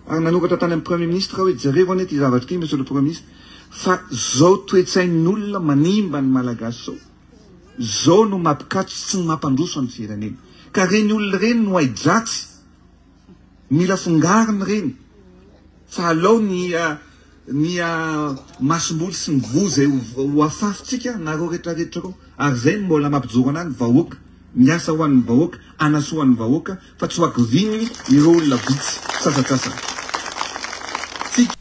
ary nanokatra tany amin'ny premier ministre hoe jereo ane ty zavatra ty monsieur le premier ministre fa zao toetsain'olona manimba ny malagasy zao zao no mampikatsy sy ny mampandroso ny firenena ka reny olona reny no aidratsy mila fongariny reny fa alao ny masomboly sy ny vo zay ho afafitsika nareo rehetrarehetra reo ary zay mbola mampijoro anany vahoaka miasa ho an'ny vahoaka anaso an'ny vahoaka fa tsy hoakivininy ireo olona vitsy sasasasa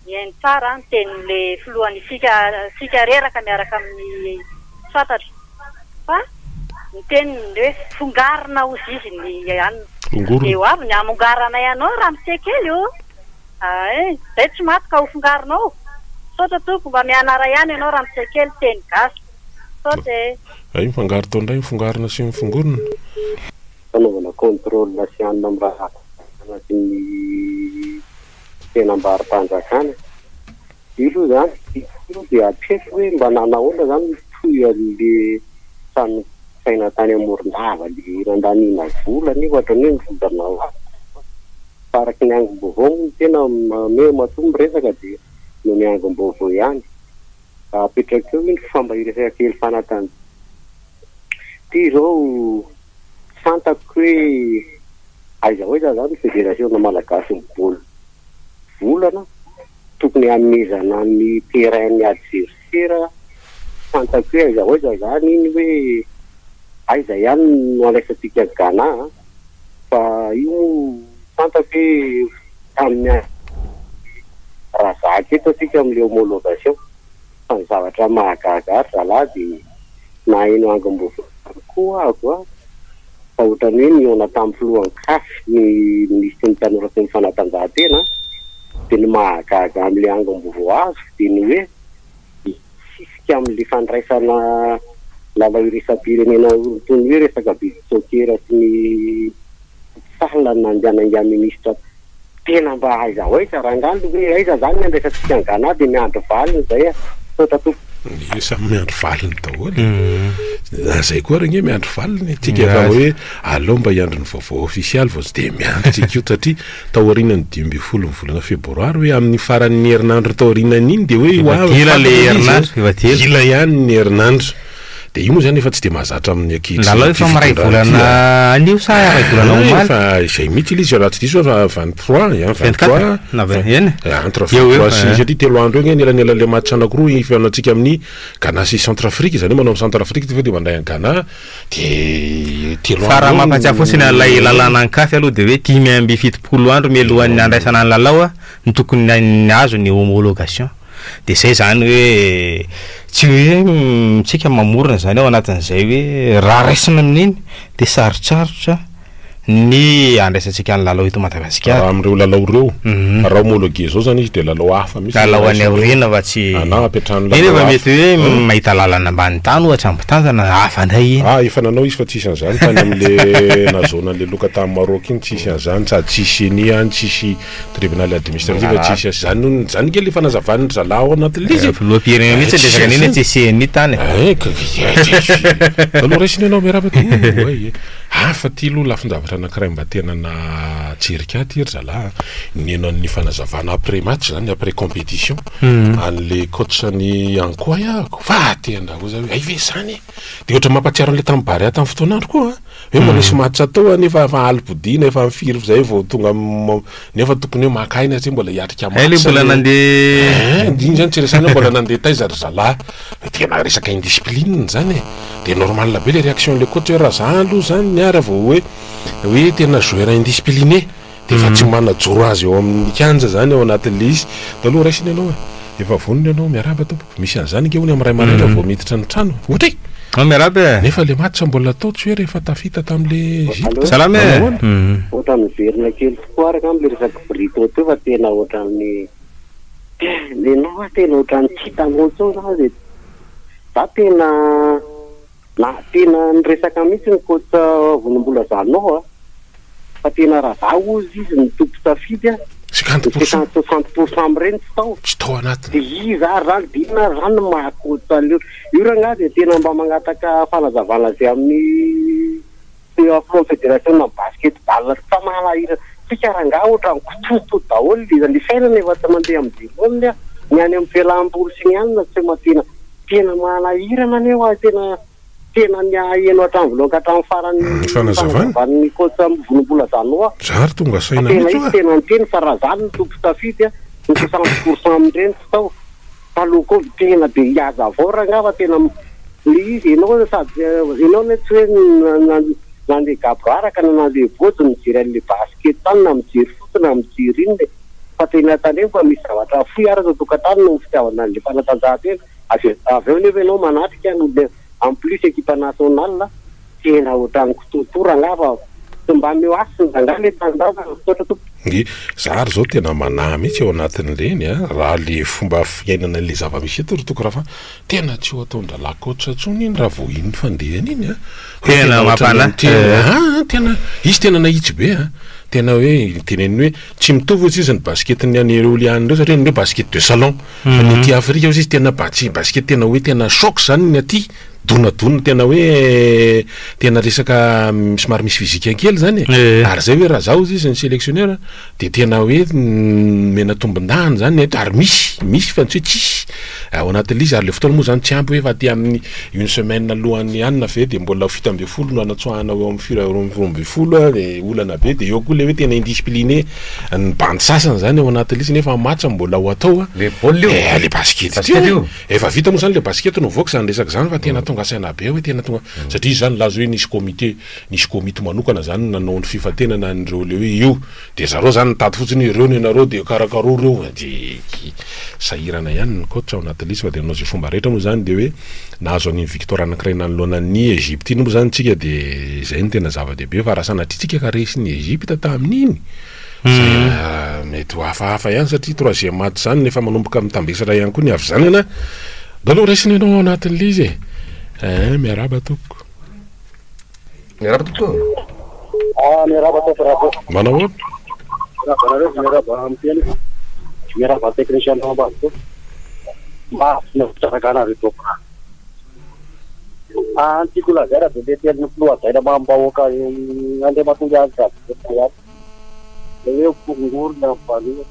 Yen tsara ny tenin'le filohany sika reraka miaraka amin'ny fantatra fa ny teniny hoe fongarina ozy izy ny ihany eo avy ny amongarana ianao raha misekely io zay tsy maty ka ho fongarinao sotra toko mba mianara ihany ianao raha misekely teny gasy sotra ay mifangaro tao indray mifongarina sy mifongorona fanaovana contrôle nationale amin'ny raha anatin'ny tenam-barim-panjakana io zany dia apeky hoe mba nanahoana zany toy an'le samy saina tany amorondava le nandaniana volana io ohatrany hoe mivodanao faraky ny angom-baovao tena me matombo resaka dia no ny angom-baovao ihany apetraka eo ny fambahiresaka kely fanatany ty zao fantako hoe aiza hoaiza zany fédération malagasy miboly volana tokony amezana ny terrain adversaire fantako hoe aiza hoaiza zany iny hoe aiza ihany no alaisatsika Ghana fa io fantako hoe tamin'ny razaka eto atsika amin'le homologation fa ny zavatra mahagaga zalahy dia na ino angom-baovao koa ako fa ohatrany hoe niona tamin'ny filohan'ny CAF ny ministry ny tanorako ny fanatanjahantena dia ny mahagaga amin'le angom-baovao azo dia ny hoe sisika amin'le fandraisana lalao iresa-pirenena toy ny hoe resaka biby sokera sy ny futsal nandianainga ministra tena mba aiza hoaiza rangano hoe aiza zany andraisatsika ny Ghana dia miandro valiny zay sotra toko samy miandro valiny daholo zay koa regny miandro valiny tsika efa hoe alao mba hiandro ny vaovao ofisialy vao tsy dia miandro tsika io satria taorianany 20 ny volana febroary hoe amin'ny faran'ny herinandro taorianany iny dia hoe ila le herinandro ila ihany ny herinandro dia io moa zany efa tsy dia mahazatra amin'ny akitry lalao efa miray volana anio sa ray volana omaly fa izay mihitsy ilay izy raha tsy diso 23 entre 23 sy satria telo andro eny elanela le match anankiroa ifanatsika amin'ny Ghana sy Centrafrique zany hoe manao Centrafrique dia mandray any Ghana dia telo andro fa raha mampatsiahy fotsiny an'ilay lalàna ny CAF aloha dia hoe 10-70 andro mialohan'ny andraisana ny lalao ny tokony ny azo ny homologation dia zay zany hoe tsy hoe tsika mamorona zany ao anatin'izay hoe raha raisina amin'iny dia sarotsarotra ny andraisantsika ny lalao eto Madagasikara amin'ireo lalao ireo raha homologué zao zany izy dia lalao hafa misy lalao any aoriana fa tsy eny efa mety hoe mahita lalana ambany tany ohatra ambitanjana hafa ndray iny efa nanao izy fa tsisy an'izany tany amin'le nazona an'le loka tamin'ny Maroc iny tsisy an'izany sady tsisy eny any tsisy tribunal administratif tsisy zany kely efa nazavany zalahy ao anatin'le izy loha-pirenena mihitsy resaka niny tsisy eny tany aloha raisiny ianao miarabaka hafa ty aloha lafin-javatra anankiray mba tena na tserika ty ry zalahy ny enan'ny fanazavana après match zany après compétition an'le coachany ankoa iako fa tena ho zay ay ve zany dia ohatra mampatsiaro an'le tamin'ny Barea tamin'ny fotoanandro koa hoe manisy match atao nefa alipodina efa mifiry zay vao tonga nefa tokony hoe makaina zay mbola hiatrika match mbola nandeha iny zany tsy resana mbola nandeha taiza ry zalahy tena resaka indiscipline zany dia normal be le réaction le coach hoe raha zany aloha zany niara vao hoe tena joueur indiscipliné dia fa tsy manajoro azy eo amin'ny kianja zany ao anatin'le izy da aloha raisiny ianao efa vonony ianao miaraba tompoko misy an'izany ke hony amin'ny ray maraina vao miditra ny trano ohatra miaraba nefa le match mbola atao tsy hoe rehefa tafita tamin'le Egypte salama ohatra miverina kely tokoa araka amin'le resaka brito teo fa tena ohatran'ny lenao tena ohatran'ny tsy tamontsao za za tena niresaka mihitsy ny coach vonimbola zanao fa tena raha za ozy izy ny tompo safidy 60% amin'ireny tsy tao anatiny dia izy zany dina zany mahakotra io raha nga dia tena mba magnataka fanazavana zay amin'ny confédération na basketball fikaranga ohatran'ny kototo daholo ny fiainana efa tsy mandeha amin'ny volony ny any amin'ny fialam-boly sy ny anina tsy matena tena manahirana aneo tena ny aheno hatramin'ny voaloka hatramin'ny farany fanazavany kosa vonombola zanoa zary tonga saina tena nyteny fa raha zany ny tompo tafidy ny 60% amin'ireny tao taloha koa tena be hiaza avao raha ngava tena le izy ianao sady ianao ny tsy hoe nandeha gabraraka na nandeha bojo mijery an'le basket tany na mijery foty na mijery iny le fa tena tany eo fa misy zavatra foy araka tokatany no fitiavana an'le fanatanjahantena avy eo nefa ianao manatrika n'olona en plus équipe nationale tena ohatran'ny kototora ngava mba meo asy ny zanga le tanjaka totra tompo zary zao tena manahy mihitsy eo anatin'ireny raha le fomba fiainana le zava-misy eto toko raha fa tena tsy ho ataondra lakotra tsony iny raha vo iny fandehany iny tena mampana tena izy tena nahitsy be tena hoe teneny hoe tsy mitovy izy ny basket ny any Eoliany reo satria ny basket de salon ny aty Afrika izy tena basket tena hoe tena choc zany ny aty donadona tena hoe tena resaka somary misy fizika kely zany ary zay hoe raha zao izy ny sélectionneur de tena hoe mena tombondahany zany ary misy fa tsy hoe tsisy ao anatin'izy ary le fotoana moa zany tsy ampy hoe fa aty amin'ny une semaine alohany anina ve de mbola 7 no anatsoahana eo amin'ny 12 de olana be de eo koa le hoe tena indiscipliné ny bande sasany zany ao anatin'izy nefa matcha mbola ho atao le bôly le basket efa vita moa zany le basket no voaka zany resaka zany fa tena tonga saina be hoe tena tonga satria izy zany lazo hoe nisy komite manokana zany nanao ny fifatenana an'ireo le hoe io de zareo zany nitady fotsiny ireo ny nareo de karakaro reo de sahirana ihany ny coach ao anatin'izy fa de nanao zay fomba rehetra moa zany de hoe nahazo any victoire anankiray nanoloanan'ny Egypte iny moa zany tsika de zay ny tena zava-dehibe fa raha sanatritsika ka resy ny Egypte tamin'iny mety ho hafahafa ihany satria 3e match zany nefa manomboka mitambesatra ihany koa ny avy zany ana dalo resiny ianao anatin'le izy miaraba toko miaraba toko miaraba toko manao miaraba technicien ambany nafitraraka reto antiko lazara de le teny filohazaina mambahoaka andeha mahatonga azy raha hoe fongorona mivania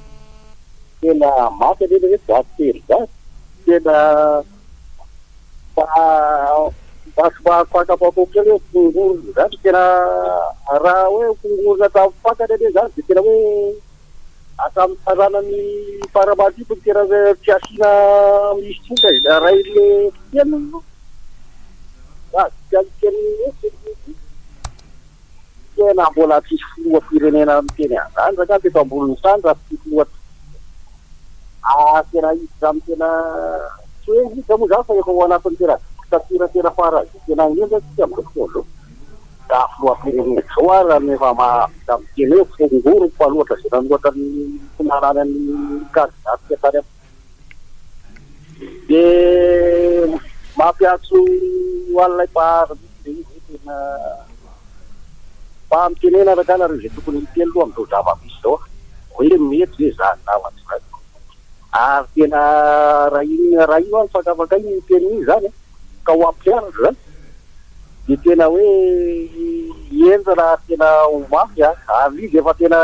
tena maty alena hoe zatery za tena fakapako kely hoe fongorona zany tena raha hoe fongorona tafakany ane zany de tena hoe atramin'ny taranany faramatipony tena tsy asina misy tsinga raha ile tena tena mbola tsisy filoha-pirenena miteny azany raha efa ambolony sany raha tsy filoha tena izy zany tena tsy hoe hita moa zany fa efa ho anatin'ny tena fara tena indrindra tsy amin'izao fotoana da filoha-pirenena zao raha nefa mahafita miteny hoe fongoro fa loatra zay nanoatra ny finarany any kandidaty tany de mampiatso alay tena mitenena rakana reo zay tokony miteny loha am'izao zava-misy zao hoe mety zay zany zavatsy zany ary tena raha ino any fakafaka iny miteny iny zany ka ho ampianatra zany de tena hoe enja raha tena ho mafy ary izy efa tena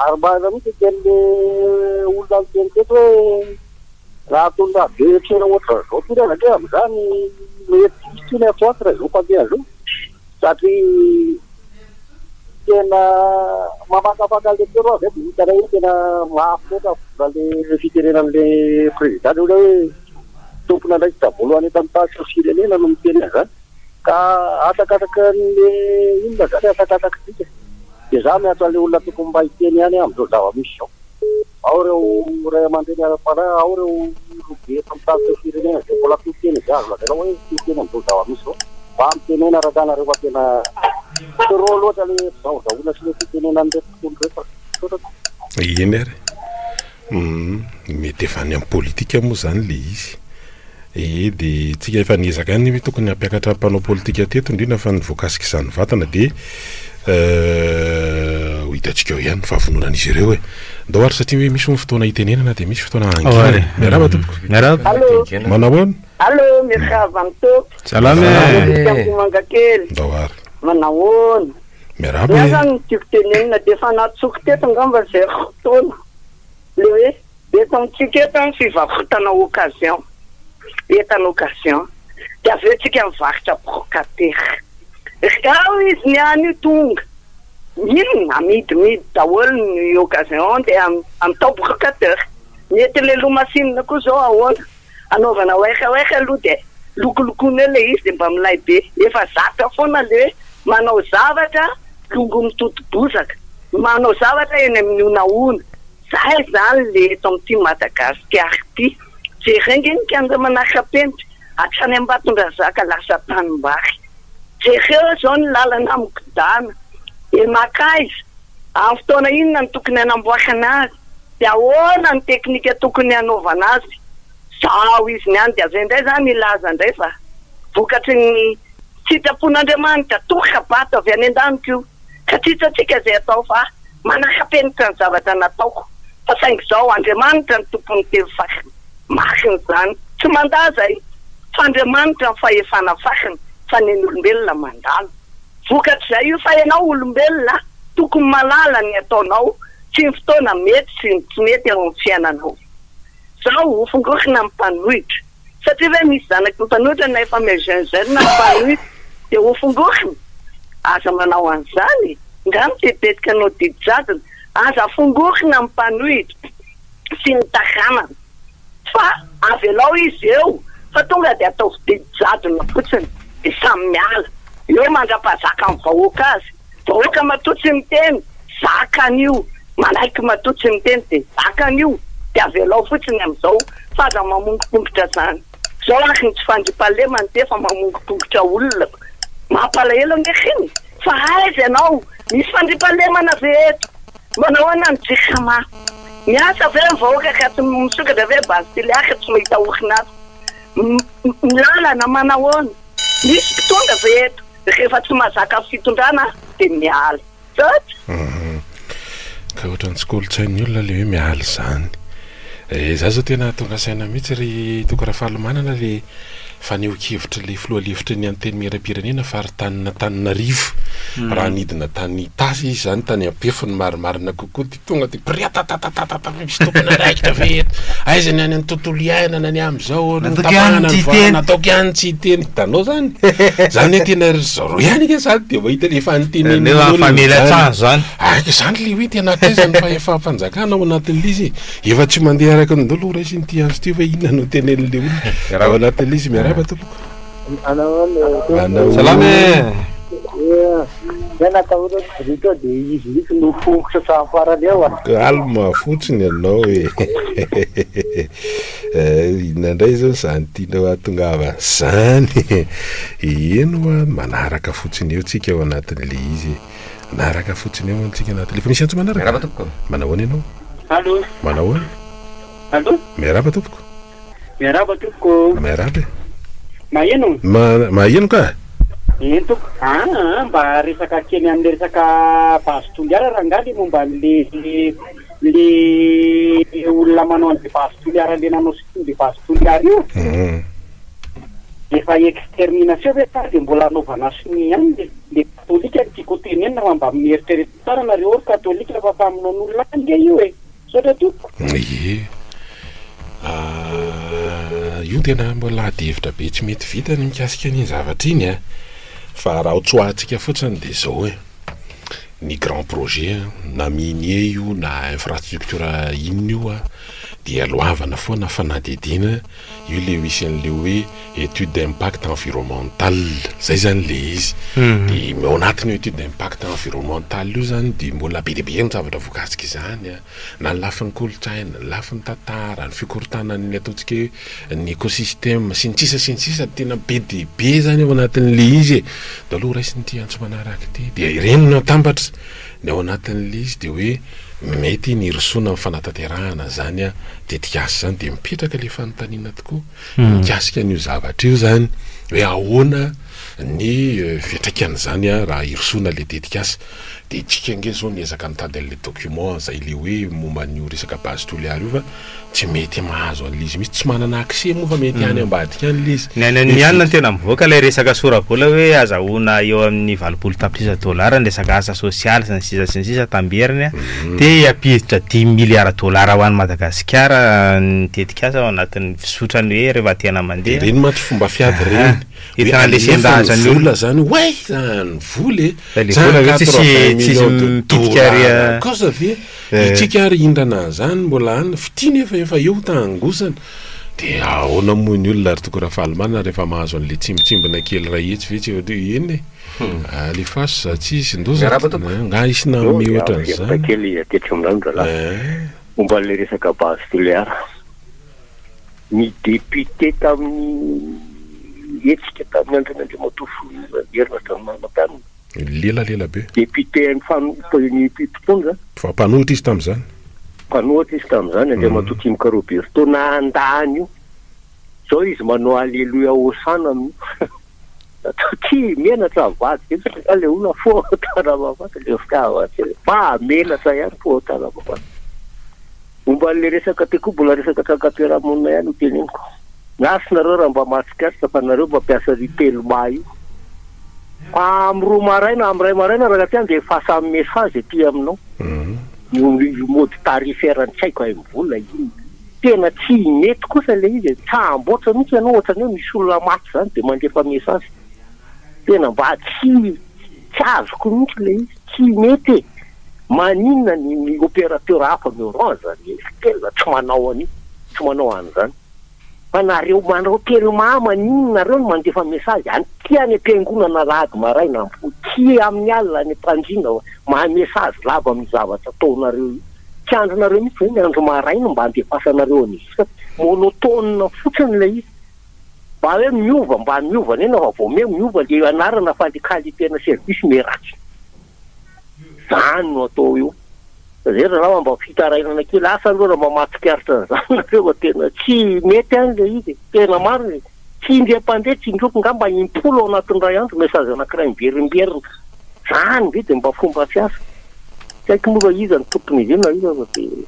ary mbaza mihitsy tenyle olona miteny teto hoe raha tolona be tsena ohatra zao tena satria am'izany mety isy ny atoatra zao mpandeha zao satria tena mamakafaka le tero avy de hitana hoe tena mafy loatra vola le fitenenan'le président ola hoe tompona ndraiky dabolo any etan'ny tasy firenena no miteny zany ka atakataka n'le inona zany atakataka tika de za miatso an'le olona tokony mba hiteny ihany am'izao zava-misy zao ao reo ray aman-dreny ara-pana ao reo be etan'ny tasy firenena de mbola fiteny za lazana hoe fiteny am'izao zava-misy zao mba mitenena rakana rehefa tena tero loatra le zaozaona sy le fitenena an'le tontolo rehefa iny ary mety efa any amin'ny politika moa zany le izy de tsika efa niezaka any tokony hampiakatra mpanao politika teto indrindra fa nivoakasika izany vatana de ho hitatsika eo ihany fahavononan'izy ireo ndao ary satria hoe misy fotoana hitenenana de misy fotoana angina miaraba tompoko manao ahoana allo miaraba vanto salama manga kely ndao ary manahoana miaraba zany tiako tenenina dia efa anatsoko teto angamba zay fotoana le hoe eto amintsika eto ny fivarotana occasion entana occasion dia avy eo tsika mivarotra brocatera ao izy niany io tonga ino amidimidy daholo ny occasion dia amitao brocatera mety le lomasinina koa zao ahoana anaovana oeka aloha dia lokolokony le izy dia mba milay be efa zatra foana le manao zavatra longo mitoto-bozaka manao zavatra eny amin'ny onaona zay zany le eto amin'ity Madagasikara ity jerengeny kanja manaka-penitra hatrany Ambatondrazaka lasa tanimbary jereo zao ny lalana amikodana makaiza amin'ny fotoana inona ny tokony hanamboarana azy dia ahoana ny teknika tokony hanaovana azy zao izy niany dia avy indray zany ilaza indray fa vokatry ny sitrapon'Andriamanitra toka-bato avy any an-daniko io ka tsitsatsika zay atao fa manaka-penitra ny zavatra nataoko fa saingy zao Andriamanitra ny tompony telo fakiny makiny zany tsy mandazay fa Andriamanitra ny fahefana fakiny fa neny olombelona mandalo vokatry zay io fa ianao olombelona tokony malala ny ataonao tsy ny fotoana mety sy tsy mety amin'ny fiainanao zao hofongorina mipanohitra satria hoe misy zanaky mipanohitra na efa mejeune na mipanohitra dia hofongorina aza manao an'izany nga mitetetika anao didijadona aza fongorina mipanohitra sy ny taranana fa avelao izy eo fa tonga dia atao didijadona fotsiny dia samy miala eo mandra-pazaka amin'ny vahoaka azy vahoaka matotsy ny teny zakan'io manaiky matotsy ny teny dia zakan'io dia avelao fotsiny amin'izao fa aza mamongopongotra zany zao aky ny tsy fandripalemany te fa mamongopongotra olona mampalahelo angehiny fa aiza ianao misy fandripalemana ve eto manahoana ny jikama miasa ve ny vahoaka ka tsy misokatra ve bazitiliaka tsy mahita orinazy milalana manahoana misy tonga ve eto rehefa tsy mahazaka fitondrana dia miala satra ka ohatrany tsy kolotsain'ny olona le hoe miala zany za zao tena tonga saina mihitsy ry tokora fahalomanana le faneho-kevitra le filoha levitra ny anteny miram-pirenena fa ary Tananarivo raha nidina tany tasy izy zany tany ampefony marimarina kokoa ty tonga ty priatatatata misy tokony araikitra ve eto aiza ny any amin'ny tontolo iainana ny am'izao nataoko ihany tsy hiteny hitanao zany zany hoe tena zaro ihany ke zany dia mahita le fantenenfamelatsah zany aika zany le hoe tena kaizany fa efa fanjakana ao anatin'le izy efa tsy mandeha araka ndolo raisy nyty azo ty hoe inona no tenen'le olona ao anatin'le izy miaraba tompoko salame natao dia izy misy no fongotra safarany ao alma fotsiny ianao hoe inandray zao zany tianao ahatongava zany eno manaraka fotsiny eo tsika ao anatin'le izy manaraka fotsiny eo antsika anatin'le fa misy antso manaraka manahoana ianao allo manahoana allo miaraba tompoko miaraba maheno maheno ka entoko mba resaka keny amin'ny resaka basitoliara raha ngaly momba le olona manao an'le basitoliara le nanao le basitoliara io efa extermination ve tsara dia mbola anaovana siny ihany le katolika ny tiako tenenina fa mba mieritrereto tsara nareo ory katolika fa mpaminan'olona ange io e sotra toko io tena mbola adihevitra be tsy mety vita ny mikasika ny zavatra iny fa raha otsoahantsika fotsiny dia zao hoe ny grand projet na minier io na infrastructure inona io dia lohavana foana fanadidina io le misy an'le hoe étude d'impact environnemental zay zany le izy dia ao anatin'io étude d'impact environnemental io zany dia mbola be deabe ny zavatra voakasika izany na ny lafin'ny kolotsaina ny lafin'ny tantara ny fikorontanany ataontsika hoe ny écosystème sy ny tsisa tena be deabe zany ao anatin'le izy da aloha raisiny ty antso manaraka ty dia ireny no atambatra ny ao anatin'le izy dia hoe mety ny rosoana amin'ny fanatanterahana zany tetikasy zany dia mipetraka le fanontaniana tokoa mikasika n'io zavatra io zany hoe ahoana ny fiatraikan'izany a raha irosoana le dedikasy de tsika nge zao niezaka nitady an'le document zay le hoe momba an'io resaka base toliary io fa tsy mety mahazo an'le izy mihitsy tsy manana accès moa fa mety any ambadika an'le izy ny anina tena mivoaka ilay resaka sora-bola hoe azahoana eo amin'ny 20 tapitrisa dolara ny resaka asa sosialy sy ny sisa tamberiny a de ampiditra 10 milliards dolara ho an'ny Madagasikara ny dedikasa ao anatin'ny fisotrany hoe rehefa tena mandeha reny matsy fomba fiady reny itana le sendazany vola zany hoe zany voly kosa ve itsika ary indrana zany mbola any fitiny efa eo tangosana de ahoana moa ny olona ary toko raha fahalimana rehefa mahazo an'le tsimbitsimbina kely rahitsy vetsy eo eny le fasy za tsisy ndoza nga isina mihoatra an'izany kely atetry amin'andro momba le resaka base toliara ny député tamin'ny etsika tamin'ny andrin'Andriamatofo erina tamin'ny lela be député ny mpitopona fa mpanohitra izy tamin'izany mpanohitra izy tamin'izany Andriamatofo Timka Roberto na andany io zao izy manao aleloia hosana ty menatra avady le olona fo taramavaka le fitavaty fa menatra ihany fo taramavaka momba le resaka tekoa mbola resaka traka-piarahamonina ihany ho teneniko nasinareo raha mba mahatsikaritra fa nareo mba mpiasa ritelma io amin'ny roa maraina amin'ny ray maraina raha tiany de efasa amin'ny message ety aminao io mode tarifaire tsy haiko ay mivola iny tena tsy mety kosa le izy tsamboatra mihitsy ianao ohatrany hoe misy olona maty zany de mandefa message tena mba tsy azoko mihitsy le izy tsy mety maninona ny opérateur hafa ny orange ny tena tsy manao an'io tsy manao an'izany fa nareo manao telma maninona nareo no mandefa message any tiany ampiangonana lady maraina ty amin'ny alina ny mpandrina maha message lava amin'ny zavatra ataonareo tsy andronareo mihitsy hoe ny andro maraina mba andefasanareo an'izy monotone fotsiny le izy mba hoe mba miova nena fa vao miova le anarana fa le qualité-na service meratsy zany no atao io zay raha mba fitarainana kely asa aloha mba mahatsikaritra zany nareo tena tsy mety any le izy tena mariny tsy indre-pandeha tsy indroko ngamba impolo ao anatin'ny ray andro message anankiray miberimberina zany ve de mba fomba fiasa tsy haiko moa izy ny tokony izy na izy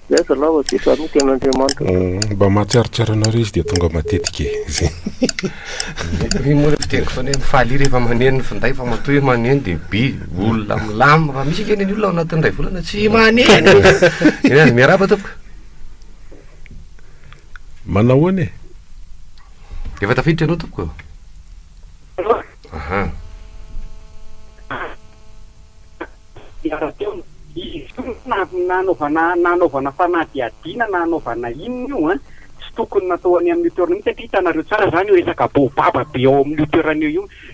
de asa lava de samy ten'Andriamanitra mba mahatsiaritsiary anareo izy de tonga matetika moa fitengiko fa mifaly rehefa maneno ny finday fa matoy maneno de be olona milamy fa misy keny ny olona ao anatin'ny ray volana tsy maneno miaraba toko manao any efa tafiditra anao toko nanaovana fanadiadina nanaovana inona io a tsy tokony natao any amin'ny toerana mihitsy satria hitanareo tsara zany io resaka bobaba be ao amin'ny toerana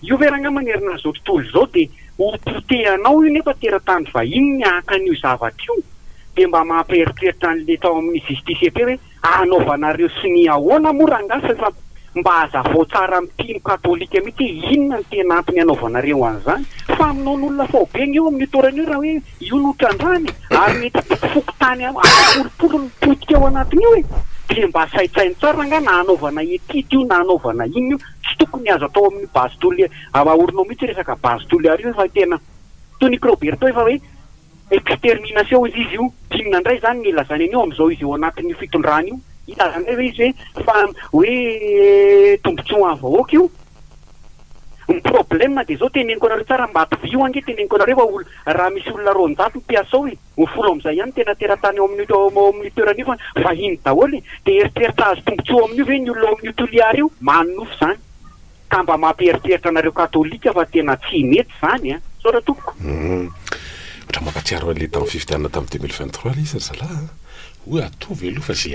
io veranga manerina zao tontolo zao de hopotehanao io nefa teratany vahiny ny akan'io zavatra io de mba mampieritreritra an'le tao amin'ny justice epe hoe anaovanareo sy ny ahoana morangasa fa mba azavao tsara mpino katolika mihitsy inona ny tena antony anaovanareo an'izany fa aminao n'olona faobeny io amin'ny toerana io raha hoe io notrandrany ary mety fokotany apolopolo mipotika ao anatiny io de mba saitsainy tsara nga na anaovana etity io na anaovana iny io tsy tokony azo atao amin'ny base toliary avaorinao mihitsy resaka base toliary io fa tena Tony Roberto efa hoe extermination izy io tinona indray zany ny ilazany an'io amin'izao izy eo anatin'ny fitondrany io ilazany hoe izy fa hoe tombotsoa vahoaka io ny problème de zao teneniko anareo tsara mba ampivio ange teneniko anareo fa raha misy olona roanjato mpiasa ao ny folo am'izay ihany tena teratany ao amin'ny toerana io fa vahiny daholo de eritreritra azo tombotsoa amin'io ve ny olona amin'ny toliary io manofo zany ka mba mampieritreritra anareo katolika fa tena tsy mety zany a sora toko otra mampatsiaro an'le tamin'ny fifidianana tamin'ny 2023 le izy zalahy hoe atovy aloha fa sy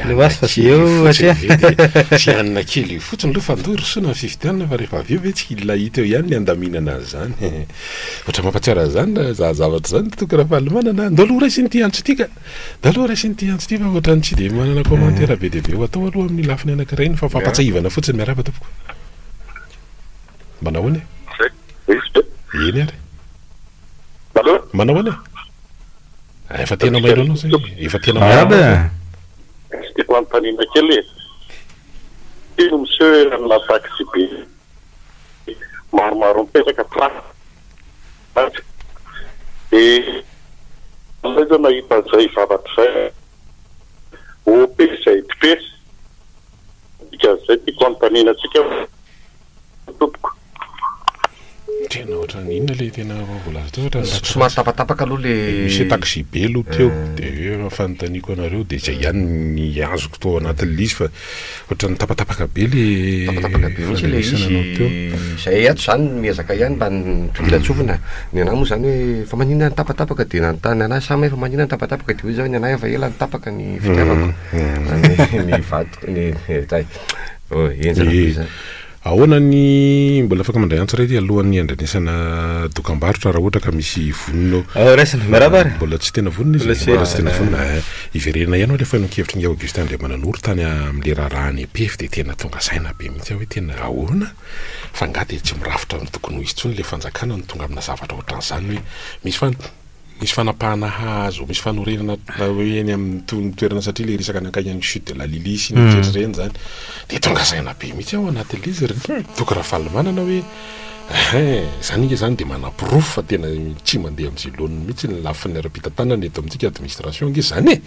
anina kely fotsiny aloha fa ndo rosoana ny fifidianana fa rehefa avy eo ve tsy lahita eo ihany ny andaminana azy zany otra mampatsiaro zany zavatra zany toka raha fahalimanana ndo aloha raisiny ty antso tika da aloha raisiny ty antso ty fa ohatrany tsy de manana commentaire be deabe ho atao aloha amin'ny lafiny anankiray iny fa fampatsahivana fotsiny miaraba tompoko manao any eny ary manao any efa tena mailo anao zay efa tena mailo Stefano Antanina kely ino monsieur na taxi be maromaro mipetraka plasy dia alay zao nahita zay vavatry zay opesy zay tipesy ika zay tiako anontanianatsika tompoko tena ohatrany inona le tena volaza somary tapatapaka aloha le misy taxi be aloha teo dia fanontaniako anareo dia zay ihany ny azoko tao anatin'le izy fa ohatrany tapatapaka be le tapatapaka be mihitsy le izy zay ato zany miezaka ihany mba nipilatsofina ny anahy moa zany hoe fa manina ny tapatapaka dia nanontany anahy samy fa manina ny tapatapaka dia hoe zao ny anahy efa ela ny tapaka ny fitiavako ny vadiko ny zay enjana ahoana ny mbola afaka mandray antso rety alohan'ny andranisana dokam-barotra raha ohatra ka misy vononao raisina marabara mbola tsy tena vonona izy mbola tsy tena vonona iverena ianao rehefa nokevitra ny Augustin Andriamananoro tany am'le raharahan'ny EPF dia tena tonga saina be mihitsy hoe tena ahoana fa nga dia tsy mirafitra ny tokony ho izy tsony le fanjakana no tonga amina zavatra ohatran'izany hoe misy fanapahana hazo misy fanorenana hoe eny amin'ny toerana satria le resaka anakaian'ny chute de la Lily sy ny jetreny zany dia tonga saina be mihitsy ao anatin'le izy toka raha falimanana hoe zany ika zany dia manaprofo fa tena tsy mandeha amin'izay loany mihitsy ny lafin'ny ara-pitantanana eto amintsika administration nge zany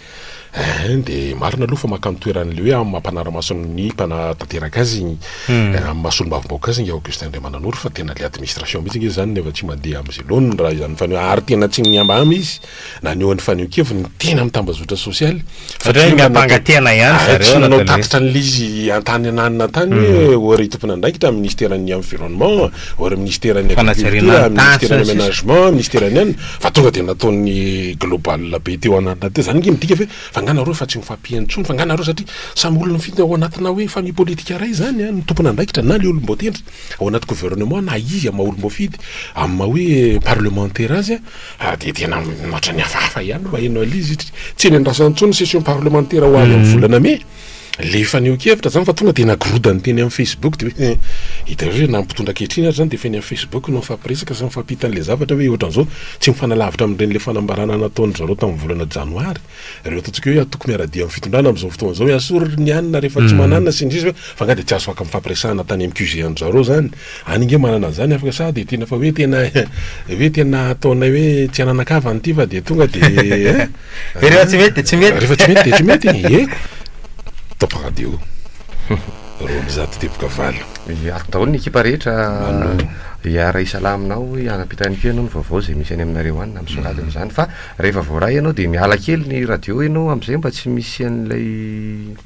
dia marina aloha fa makany toeran'le hoe amin'ny mampanara-mason'ny mpanatanteraka azy amin'ny masolo-mavombaoka azy ny Augustin Andriamananoro fa tena le administration mihitsy nge zany nefa tsy mandeha amin'izay loany raha izany faneo ary tena tsy niambamy izy na ny eo an'ny faneo keviny tena mitambazotra sosialy satria miampangatena ihany zareo nanao tatitra n'le izy antany ananina tany hoe ory tompon'andraikitra ministeran'ny environnement ory ministeran'ny agriculture ministeran'ny aménagement ministeran'ny any fa tonga dia nataon'ny global be teo anatina teo zany nge midika hoe fa nganareo fa tsy mifampiantsony fa nganareo satria samy olona mifity ao anatina hoe famille politika ray zany ny tompon'andraikitra na le olom-botendry ao anaty gouvernement na izy amin'ny olom-bofidy amin'ny hoe parlementaire azy dia tena nohatra ny hafahafa ihany maheno alizy tsy eny andrasantsony session parlementaire ho avy amin'ny volana me le faneo-kevitra zany fa tonga dia nagrodany teny amin'ny Facebook dia hoe hita hoe nampitondra kehitriny ary zany dia feny amin'ny Facebook no mifampiresaka sy mifampitan'le zavatra hoe ohatran'izao tsy mifanalavitra amin'ireny le fanambarana nataony zareo tamin'ny volana janoary reo ataontsika hoe atoko miaradia amin'ny fitondrana amin'izao fotoan'izao hoe asorry ny anina rehefa tsy mananina sy ndrisy hoe fa nga dia tsy azo afaka mifampiresahana tany amin'ny QG an-jareo zany any nge manana zany afaka sa dia tena fa hoe tena ataonay hoe tsy ananakavany ity fa dia tonga dia rehefa tsy mety dia tsy mety eko topa radio ro mizato tepoka valo ariko daholo ny ekipa rehetra hiara isala aminao ianam-pitaniko ianao ny vaovao zay misy any aminareo any na misongadiny zany fa rehefa voaray ianao dia miala kely ny radio ianao amin'izay mba tsy misy an'ilay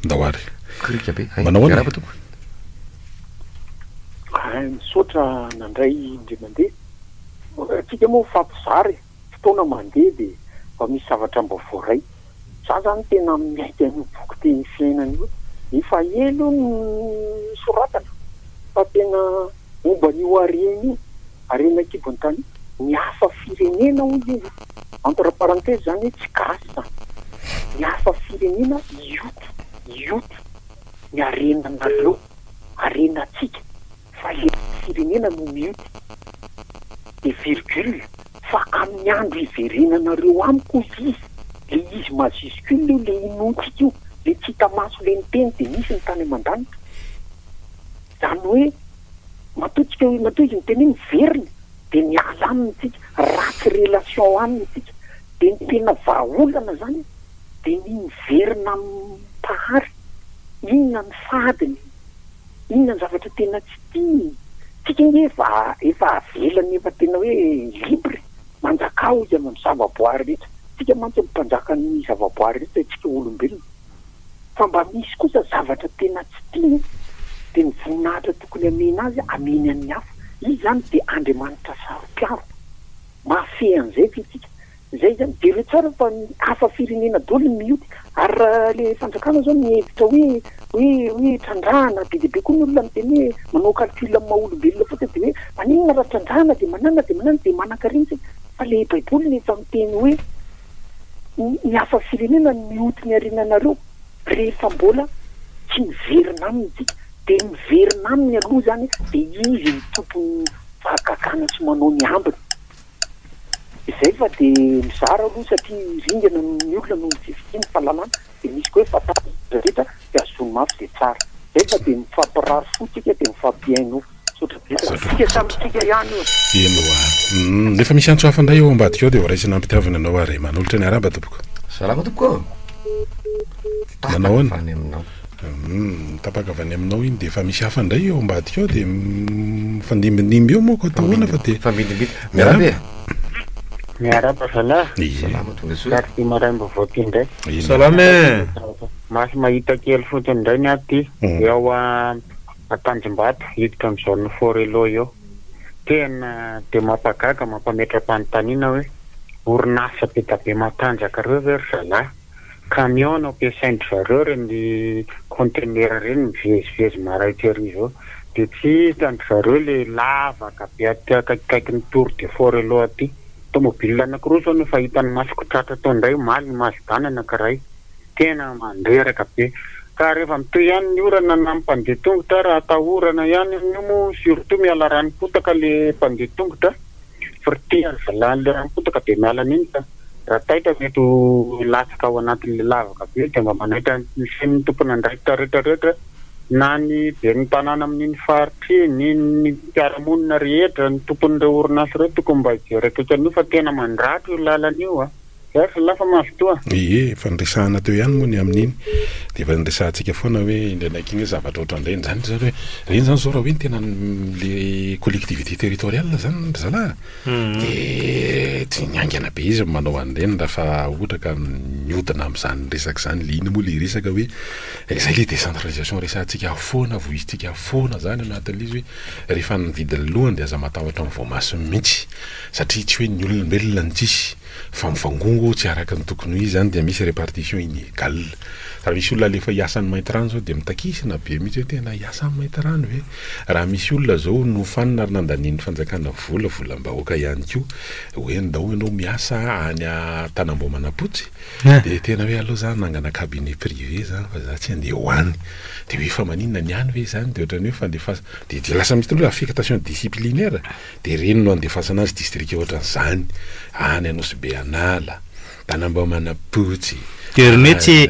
ndahoary krika be manao raba toko misaotra nandray indray mandeha tsika moa fampizary fotoana mandeha dia fa misy zavatra mba voaray za zany tena miaika ny boky teny fiainany io efa elo ny soratana fa tena momba n'io arena kibony tany ny hafa firenena hoy izy entre parenthèse zany hoe tsy gasy zany ny hafa firenena ioty ny arenanareo arenatsika fa le firenena no mioty de virgule fa amin'ny andro iverenanareo amiko izy le izy majuscule io le inotsika io le tsy hita maso le niteny dia misy ny tany aman-danitra zany hoe matoa izy miteny hoe miverina dia miala aminy tsika ratsy relation aminy tsika dia ny tena vahaolana zany dia ny miverina pahary inona ny fadiny inona ny zavatra tena tsy tia tsika nge efa avelany efa tena hoe libre manjakao izy amin'ny zavaboary rehetra tsika mantsy mpanjaka ny zavaboary rehetra tsika olombelona fa mba misy kosa zavatra tena tsy tia dia ny voninahitra tokony amena azy ameny amin'ny hafa izy zany dia Andriamanitra saropiaro mafehy an'izay fitsika zay zany dia re tsara fa hafa firenena daholo mioty ary raha le fanjakana zao mihevitra hoe trandrahana be deabe koa ny olona miteny hoe manao calcul amin'ny maha-olombelona fotsiny dia hoe maninona raha trandrahana dia manana dia manan-kariny fa le baiboly nefa miteny hoe ny hafa firenena mioty ny arenanareo rehefa mbola tsy miverina aminy tsika dia miverina aminy aloha zany dia izy ny tompony fakakana sy manao ny ambiny izay fa dia mizara aloha satria ringana ny olona no mififitiny fahalalana dia misy koa hoe fatao rehetra dia azony mafy dia tsara zay fa dia mifampirary fotsika dia mifampiaino nefa misy antso hafa ndray eo ambadika eo dia voaraisina ampitiavana anao ary manolatra ny araba tompoko salama tompoko manao any tapaka avy any aminao iny dia efa misy hafa ndray eo ambadika eo dia fandimbindimby eo moako atahoana fa dia fambindimbidy miarabe miaraba zalahy salama tonga soa karty maraimbo voaty ndray salame masy mahita kely fotsiny ndray ny aty eo atanjombato hiditra amin'izao ny forelo eo tena dia mampagaga mampametra-panontaniana hoe orinasa be da be matanjaka reo ve ry zalahy camion no ampiasaindry zareo reny conteneur reny mivezivezy maraitery zao dia tsy hitandry zareo le lavaka be aty akaikikaiky ny tour de forelo aty tomobile anankiroa zao no fahitany masoko tratra tao indray maly ny mazidana anankiray tena mandreraka be ka rehefa mitoy ihany ny orana na mpandeha tongotra raha atahorana ihany io moa surtout miala ranom-potaka le mpandeha tongotra firtiany zalany le ranom-potaka dia miala an'iny ka raha taitra mety latsaka ao anatin'le lavaka be dia mba manaitra ny sen'ny tompona andraikitra rehetrarehetra na ny be ny tanàna amin'iny faritry ny mpiaramonina rehetra ny tompon'ireo orinasa ireo tokony mba hijeraka an'io fa tena mandratro io lalana io lafa mazotoa fanresahana teo ihany moa ny amin'iny dia efa nresahantsika foana hoe indrenaiky iny zavatra ohatrandreny zany zany hoe reny zany zao raha hoe ny tena le collectivité territoriale zany zalahy dia tsy niangana be izy manao an'ireny raha ohatra ka miodina amin'izany resaka zany le iny moa le resaka hoe zay le décentralisation resahantsika foana voizitsika foana zany anatin'le izy hoe rehefa nividiny lohany dia aza matahotra amin'ny voamaso mihitsy satria tsy hoe ny olombelona ny tsisy fa mivangongo tsy araka ny tokony ho izy zany dia misy répartition inégale raha misy olona lefa hiasany mainty rano zao dia mitakisina be mihitsy hoe tena hiasany mainty rano hoe raha misy olona zao nofanina ary nandaniany fanjakana volavolam-bahoaka ihany koa hoe ndao ianao miasa any tanambo manapotsy dia tena hoe aloha zany nangana cabinet privé zany fa za tsy andeha hoany dia hoe fa maninona ny any hoe zany dia ohatrany hoe fandefasa dia lasa misy hoe affectation disciplinaire dia reny no andefasana azy district ohatran'izany any anosy be anala tanambo manapotsy reny tsy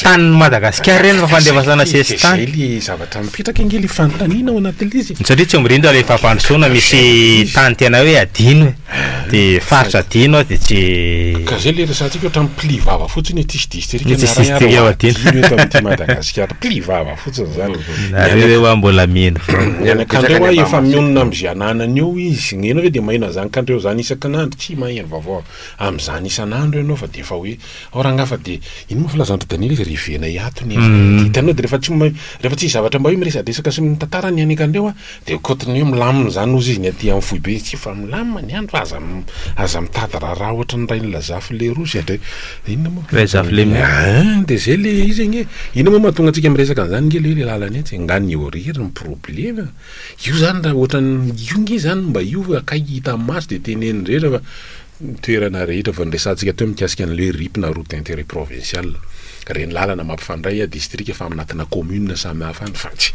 tany Madagasikara reny fa fandefasana sesy tany le zavatra mipetraka ingely fanontaniana ao anatin'le izy satria tsy mirindra le fampandrosoana misy tany tena hoe adino dia faritra adino dia tsy ka zay le resantsika ohatra pli vava fotsiny tsisy district eto Madagasikara pli vava fotsiny zany nareo mbola mino anakandreo efa mionona am'izay ananany eo izy gneno hoe dia maheno zany kandreo zany isan-kanandro tsy maheno vaovao amin'izany isan'andro ianao fa dia efa hoe aorangafa dia iny moa filazandro danila izy rivena hiatony hitanao dia rehefa tsy zavatra mba hoe miresadresaka sy mitantara ny anekandreo dia kotiny hoe milamina zany ozy izy ny aty amin'ny fohy be tsy fa milamina ny andro fa aza mitady raha ohatra ny ray ny lazafy le rosy atre inona moa dia zay le izy igny ina moa mahatonga antsika miresaka an'izany nge le lalany etsy ngany horery ny problema io zany raha ohatrany io nge zany mba io akaiky hita maso dia teneny rehetra fa toerana rehetra fa nresantsika teo mikasika an'le ripina route intérêt provincial reny lalana mampifandray district fa aminatina commune samy hafa any fa tsy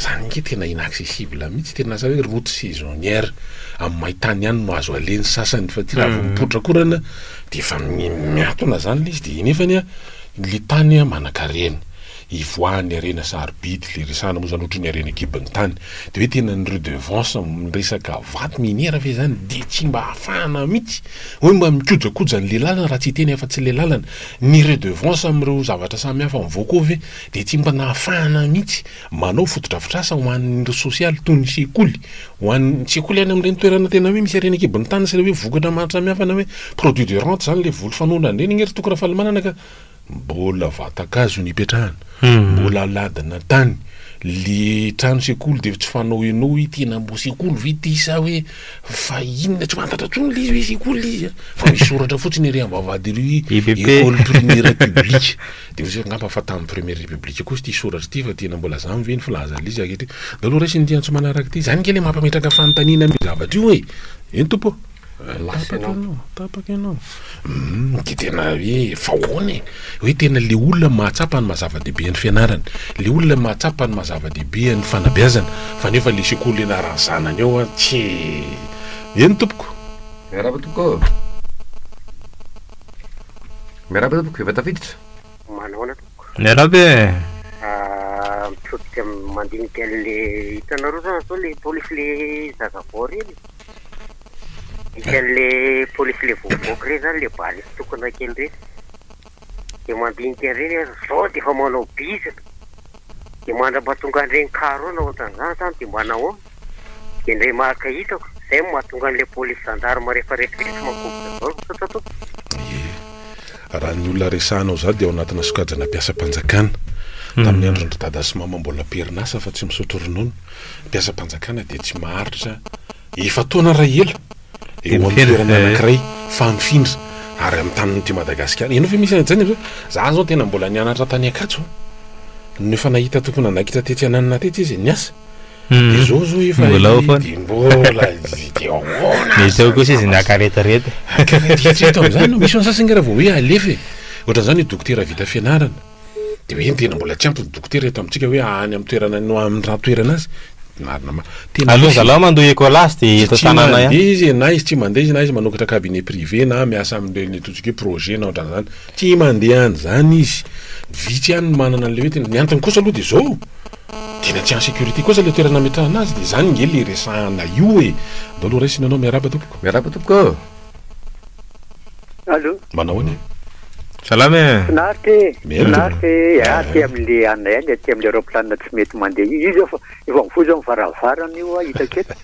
zany nge tena inaccessible mihitsy tena sa hoe route saisonnière amin'ny maintany ihany no azo aleny sasany fa ty raha vo mipotra korana dia efa miatona zany le izy dia nefany le tany manakarena ivoany arena sarobidy le resana moa zany ohatra ny arena gibiny tany dia hoe tena ny redevance miresaka vato miniera fe zany dia tsy mba hafahana mihitsy hoe mba mikojakoja n'le lalana raha tsy teny afa-tsy le lalana ny redevance amin'ireo zavatra samy hafa mivoako ve dia tsy mba nahafahana mihitsy manao fotodrafitrasa ho an'ireo sosialy toy ny sekoly ho an'ny sekoly any amin'ireny toerana tena hoe misy arena gibiny tany sy le hoe vokatra maro samy hafa na hoe produit de rente zany le volo fanondrany reny igny ry tokora falimanana ka mbola vatakazo ny ipetrahana mbola ladina tany le trano sekoly dia tsy fanao enao i tena mbo sekoly vity sa hoe fa inona tsy fantatra tsony le izy hoe sekoly izy fa misoratra fotsiny ery ambavady ry école primaire publique dia ozy ngamba fa tamin'ny première république koa sy ty soratra ty fa tena mbola zany ve ny filaza le izy aketry da aloha raisy ny tiantso manaraka ty zany kely mampametraka fanontaniana amy zavatra io hoe eny tompo tapaka ianao dia tena hoe fahoany hoe tena le olona mahatsapa ny mazava-dehibe ny fianarana le olona mahatsapa ny mazava-dehibe ny fanabeazana fa nefa le sekoly enarany zanany ao tsy eny tompoko miaraba tompoko miaraba tompoko efa tafiditra manaona tompoko miarabe mitodika ratsy mandinika an'le hitanareo zany atao le polisy le zazavory iny misy an'le polisy le vovoaka reny zany le baly tokona kely reny de mandinika reny zao de efa manao bizina de mandra-mahatonga an'ireny karona ohatran'izany zany de mba nahoana de ndray maka hitako zay mahatonga an'le polisy gendarme rehefa rehetrarehetra mankobona zao sotrato raha ny olona resanao za de ao anatina sokajana mpiasa-panjakana tamin'ny andro ndry dada sy mama mbola perinasa fa tsy misotro ronono mpiasa-panjakana de tsy maharitra efa taona ray ela eo amin'ny toerana anankiray famifindra ary amin'ny tanin'ity Madagasikara ianao fa misy zany za zao tena mbola nianatra tany Akatso nefa nahita tompona anakita tetsy ananina tetsy izy niasa de zao efa mbola misy kosa izy nakaretareta akaretareta am'zany misy ansasany raha vao hoe alefa ohatran'izany dokotera vita fianarana de hoe tena mbola tsy ampy dokotera eto amintsika hoe any amin'ny toerana no amin'ny raha toerana azy aloha zalahy mandoa écolasy de eto tanàna izy na izy tsy mandeha izy na izy manokatra cabinet privé na miasa amin'ireny totsika hoe projet na ohatran'izany tsy mandeha any zany izy vitsy ihany manana an'le hoe tena ny antony kosa aloha de zao tena tsy en sécurité kosa le toerana metrahana azy de zany nge le resahana io e da aloha raisina anao miaraba tompoko allo manao any salame finarity aty amin'le anay any aty amin'le aeroplanina tsy mety mandeha izy efa mifoza mivaravarana io hitaketo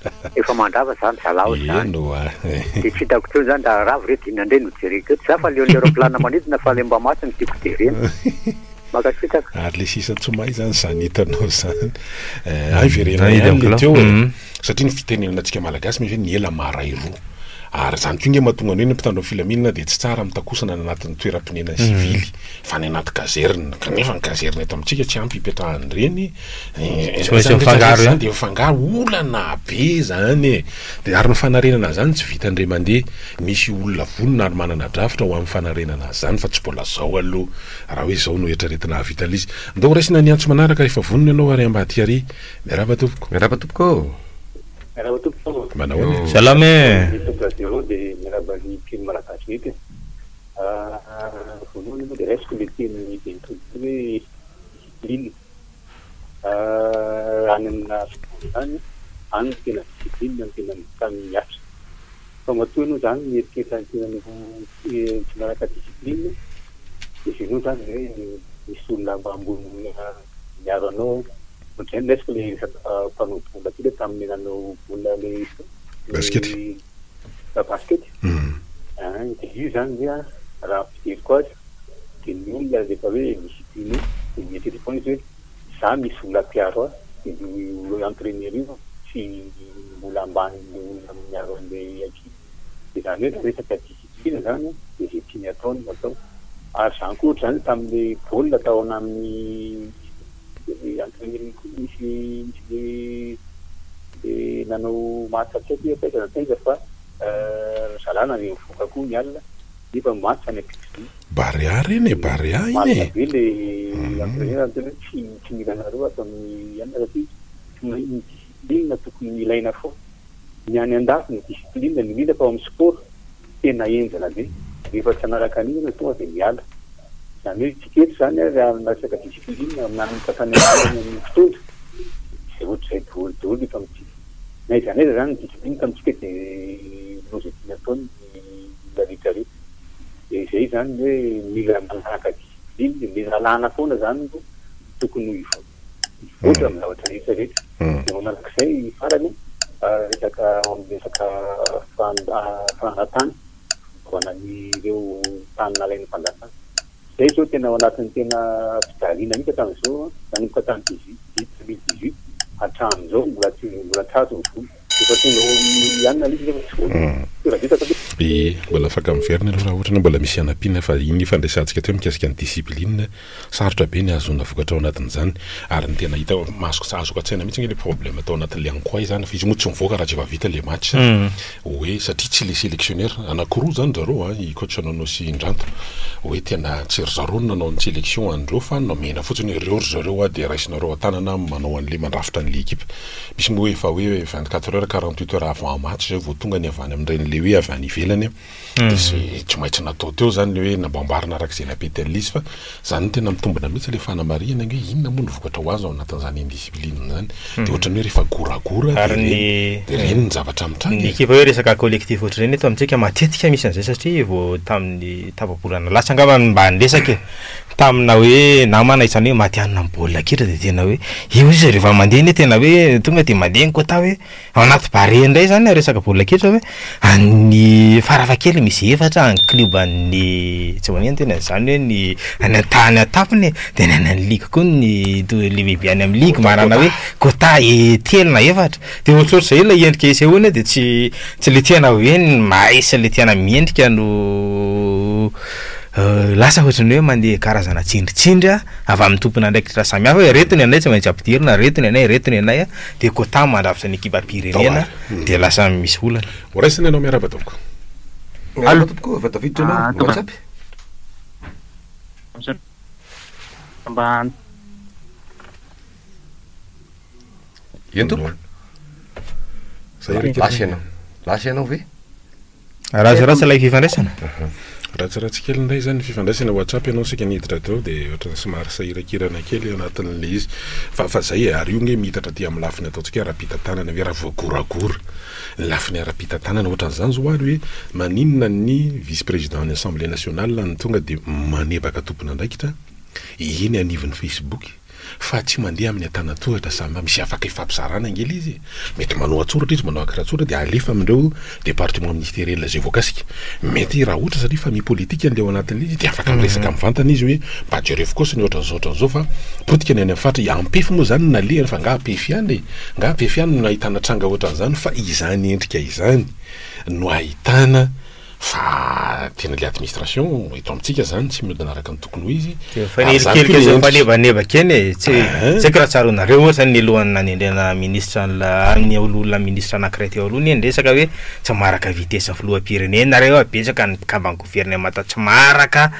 efa mandrava zany zalao zany de tsy hitako teo zany da ravo reto inandray no jereketo za fa leon'le aeroplanina manidina fa le mba maty ny tiako terena makasitaka ary le sisa tsomay zany zany hitanao zany ay verenale teo satria ny fitenenana antsika malagasy misy hoe ny ela maray roa ary zany koa nge mahatonga ny hoe ny mpitandro filaminana de tsy tsara mitakosana anatin'ny toeram-ponenana sivily fa ny anaty kazerina kanefa ny kazerina eto amintsika tsy ampy hipetrahany reny zany de mifangaro olana be zany de ary ny fanarenana zany tsy vitandray mandeha misy olona vonona ary manana drafitra ho amin'ny fanarenana zany fa tsy mbola zao aloha raha hoe zao no etraretina havita lizy ndao raisina ny antso manaraka rehefa vonona ianao ary ambady ary miaraba tompoko manao salame de miaraba ny mpino malagasy mety voalohany aloha de raisiko le teny bentoy hoe discipline any amina sport zany any tena discipline ny tena mitany miasa fa matoa aloha zany mieritretra ny tena tsy maraka discipline de zenoa zany hoe misy olona mba ambony miaro anao ohatrany raisiko le mpanao bola ty le tamin'ny nanao bola le basket de io zany hoe raha fijery koa azy de ny olona rehefa hoe discipline de mieritretra foana izy hoe za misy vola mpiaro a de entraîneur io tsy mbola ambany le olona miaro an'le aky de zany hoe resaka discipline zany de zay tiany ataony atao ary zany koa ohatrany tamin'le baolina ataona amin'ny entraîneur misy le nanao matsatsy apetrana taiza fa zalana ny mivoaka koa ny alina nefa matsa ny apixi Barea iny Barea iny be le entraîneur tsy milanareo atao amin'ny anona satria ny discipline tokony ilaina fo ny any andafy ny discipline ny mila fa amin'ny sport tena enjana be rehefa tsy anaraka an'iny tonga de miala zany hoe tsikety zany raha resaka discipline amin'ny tatany amin'ny fitondra zay ohatr'izay daholo efa amitsika na izany eza zany ny discipline tamitsika de nozetiany ataony olona rehetrarehetra de zay zany hoe mila manaraka discipline mila alana foana zany tokony ivoatra amin'ny zavatra rehetrarehetra de manarak'izay farany resaka fanatany voanan'ireo tany nalain'ny fandatany zay zao tena ao anatin'ny tena fidaliana mihitsy hatramin'izao nanomboka tany 2018 hatramin'izao mbola trazo ny vola efa tonga ianina lizy refa tsy vola mbola afaka miverina aloha raha ohatra na mbola misy anam-pina fa iny fandraisantsika teo mikasika ny discipline sarotra be ny azona vokatra ao anatin'izany ary ny tena hita masoko azoko an-tsaina mihitsy le problème atao anatin'le ankoay zany fa izy moa tsy mivoaka raha tsy efa vita le match hoe satria tsy le sélectionnaire anankiroa zany zareo i coach Nono sy Ndranto hoe tena tsy ry zareo no nanao ny sélection andreo fa nomena fotsiny ireo ry zareo de raisinareo an-tanana manao an'le mandrafitra an'le équipe misy moa efa hoe 24 heures 48 heures avant match zay vao tonga ny avany amin'ireny le hoe avy any ivelany sy tsy maintsy natao teo zany le hoe nambambarina arak'izay napetalisy fa zany tena mitombona mihitsy le fanamariana hoe inona moa ny vokatra ho azo ao anatin'izany indiscipline zany de ohatrany hoe rehefa goragora de reny ny zavatra mitrany ny kipa hoe resaka collectif ohatr'ireny eto amintsika matetika misy an'izay satria vao tamin'ny tapabolana lasa angamba mba nresaka tamina hoe namana isany hoe matianina amin'ny baolina kitra de tena hoe io izy rehefa mandeha ny tena hoe tonga de mandeha ko ta hoe ao anaty bare indray zany resaka baolina kitra hoe any faravakely misy efatra ny club an'ny tsy maneno tena zany hoe ny any antany atapiny de ny any ligue koa ny le bebe any amin'ny ligue manana hoe quota telo na efatra de ohatrohatry zay ilay endrika isehoana de tsy le tiana hoe ny maisa le tiana miendrika no lasa ohatrany hoe mandeha karazana tsindritsindry avy amin'ny tompona ndraiky raha samy hafa hoe retony anay tsy maintsy ampidirina retony anay de quota mandrafitra ny ekipa pirenena de lasa misy olana oraisiny anao miaraba tompoko miaraba tompoko fa tafiditra anao WhatsApp ino tompoko lasy anao ve ratsy ilay fifandraisana ratsiratsy kely ndray zany fifandraisana WhatsApp ianao sika niditra teo de ohatrany somary sahirakirana kely anatin'le izy fa zay ary io nge mitatra ty amin'ny lafiny ataontsika arapita tanana hoe raha voagoragora ny lafiny arapita tanana ohatran'izany zao ary hoe maninona ny vice président ny assemblée nationale ny tonga de manebaka tompona ndraikitra iny anivon'ny Facebook fa tsy mandeha amin'ny antanatohatra samy misy afaka ifampizarana angely izy mety manao atsoratra izy manao akiratsora de alefa amindreo département ministériel zay voakasika mety raha ohatra satria famille politique andeha ao anatin'izy de afaka miresaka mivantana izy hoe mba jereo fokosiny ohatran'izao fa politika ny any amin'ny fatra ampefy moa zany nalehany fa nga apefy ihany no ahitana tranga ohatran'izany fa izany endrika izany no ahitana fa tena le administration eto amintsika zany tsy miodina araka ny tokony ho izy fanebanebaka eny tsy raha tsara nareo ohatra ny lohany nanendrena ministre amin'ny olona ministre anankiray teo aloha ny resaka hoe tsy maraka vitesse filoham-pirenena nareo abetsaka ny kamban'ny gouvernement tsy maraka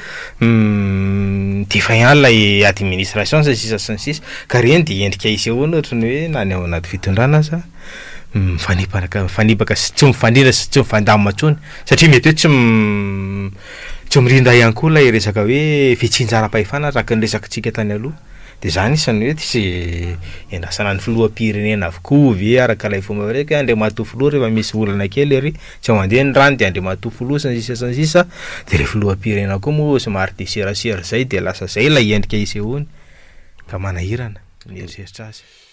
défaillant lay administration sy sisa ka reny de endrika isehoana ohatrany hoe nany ao anaty fitondrana sa fanipaka sy tsy mifandrina sy tsy mifandamina tsony satria mety hoe tsy mirinda ihany koa lay resaka hoe fitsinjara-pahefana araka ny resakitsika tany aloha de zany isany hoe tsy endrasana ny filoham-pirenena avokoa ve araka lay fomba reka andre matofoloha rehefa misy olana kely ery tsy mandeha ny rano de andre matofoloha sansisa de re filoham-pirenena koa moa somary de serasera zay de lasa zay lay endrika isehoany ka manahirana ny eritreritra azy